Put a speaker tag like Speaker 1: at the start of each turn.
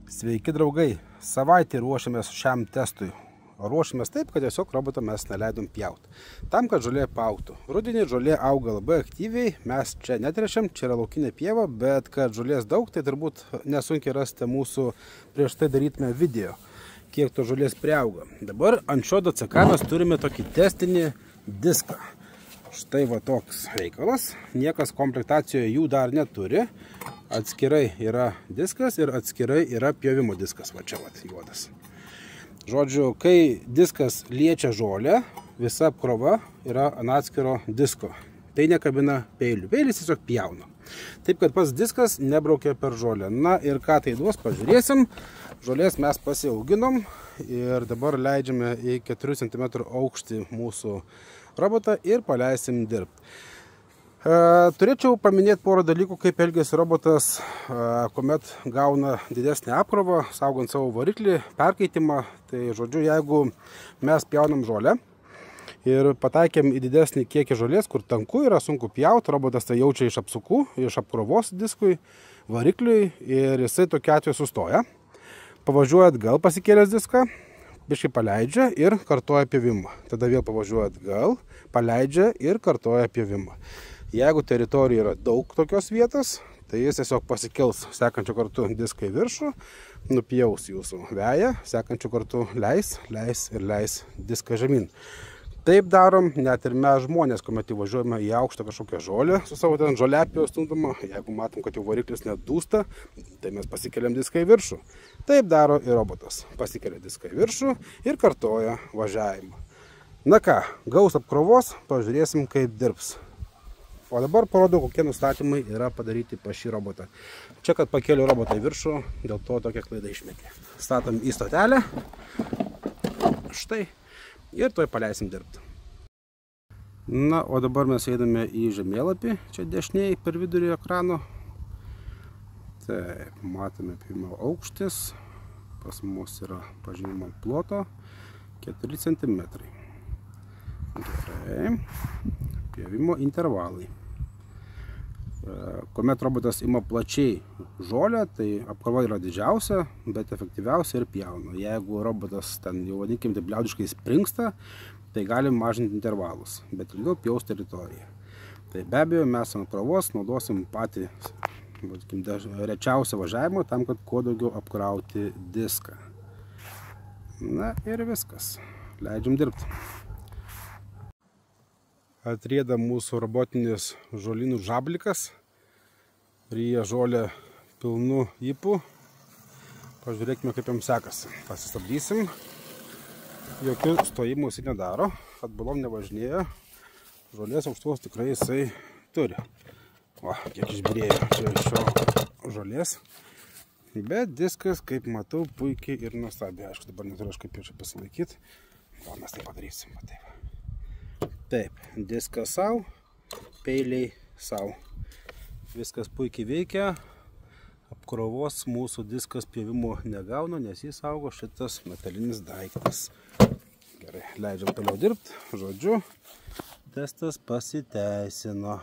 Speaker 1: Sveiki draugai, savaitę ruošiamės šiam testui. Ruošiamės taip, kad tiesiog robotą mes neleidom pjauti. Tam, kad žolė paaugtų. Rudenį žolė auga labai aktyviai, mes čia netrešiam, čia yra laukinė pieva, bet kad žolės daug, tai turbūt nesunkiai rasite mūsų prieš tai darytume video, kiek to žolės priauga. Dabar ant šio DCK mes turime tokį testinį diską. Štai va toks reikalas, niekas komplektacijoje jų dar neturi. Atskirai yra diskas ir atskirai yra pjovimo diskas, va čia va juodas. Žodžiu, kai diskas liečia žolę, visa apkrova yra ant atskiro disko. Tai nekabina peilių, peilis tiesiog pjauna. Taip, kad pats diskas nebraukia per žolę. Na ir ką tai duos, pažiūrėsim. Žolės mes pasiauginom ir dabar leidžiame į 4 cm aukštį mūsų robotą ir paleisim dirbti. Turėčiau paminėti porą dalykų, kaip elgiasi robotas, kuomet gauna didesnį apkrovą, saugant savo variklį, perkaitimą. Tai žodžiu, jeigu mes pjaunam žolę ir pataikėm į didesnį kiekį žolės, kur tanku yra sunku pjauti, robotas tai jaučia iš apsukų, iš apkrovos diskui, varikliui ir jisai tokiu atveju sustoja. Pavažiuoja atgal pasikėlęs diską, biškai paleidžia ir kartoja pjovimą. Tada vėl pavažiuoja atgal, paleidžia ir kartoja pjovimą. Jeigu teritorija yra daug tokios vietos, tai jis tiesiog pasikels sekančiu kartu diską į viršų, nupjaus jūsų veją, sekančiu kartu leis diską žemyn. Taip darom net ir mes žmonės, kuomet įvažiuojame į aukštą kažkokią žolę su savo ten žoliapjovos stumdymą. Jeigu matom, kad jau variklis net dūsta, tai mes pasikeliam diską į viršų. Taip daro ir robotas. Pasikelia diską į viršų ir kartoja važiavimą. Na ką, gaus apkrovos, pažiūrėsim, kaip dirbs. O dabar parodau, kokie nustatymai yra padaryti pas šį robotą. Čia, kad pakeliu robotą į viršų, dėl to tokia klaida išmetė. Statom į stotelę. Štai. Ir tuoj paleisim dirbti. Na, o dabar mes eidame į žemėlapį. Čia dešiniai per vidurį ekrano. Taip, matome pjovimo aukštis. Pas mus yra pažymimo ploto 4 cm. Gerai. Pjovimo intervalai. Kuomet robotas ima plačiai žolę, tai apkrova yra didžiausia, bet efektyviausia ir pjauna. Jeigu robotas ten jau vadinkim taip liaudiškai springsta, tai galim mažinti intervalus, bet ilgiau pjaus teritoriją. Tai be abejo mes ant apkrovos naudosim patį rečiausią važiavimą tam, kad kuo daugiau apkrauti diską. Na ir viskas. Leidžiam dirbti. Atrieda mūsų robotinis žolynų žablikas. Ryja žolę pilnu ypu. Pažiūrėkime, kaip jam sekasi. Pasistabdysim. Jokių stojimų jisai nedaro. Atbulom nevažinėja. Žolės aukštos tikrai jisai turi. Va, kiek išbyrėjo čia iš šio žolės. Bet diskas, kaip matau, puikiai ir nuostabiai. Aišku, dabar neturiu aš kaip jau čia pasilaikyti. O mes tai padarysim. Taip. Taip, diskas savo, peiliai savo. Viskas puikiai veikia. Apkrovos mūsų diskas pjovimo negauna, nes jis saugo šitas metalinis daiktas. Gerai, leidžiam toliau dirbti. Žodžiu, testas pasiteisino.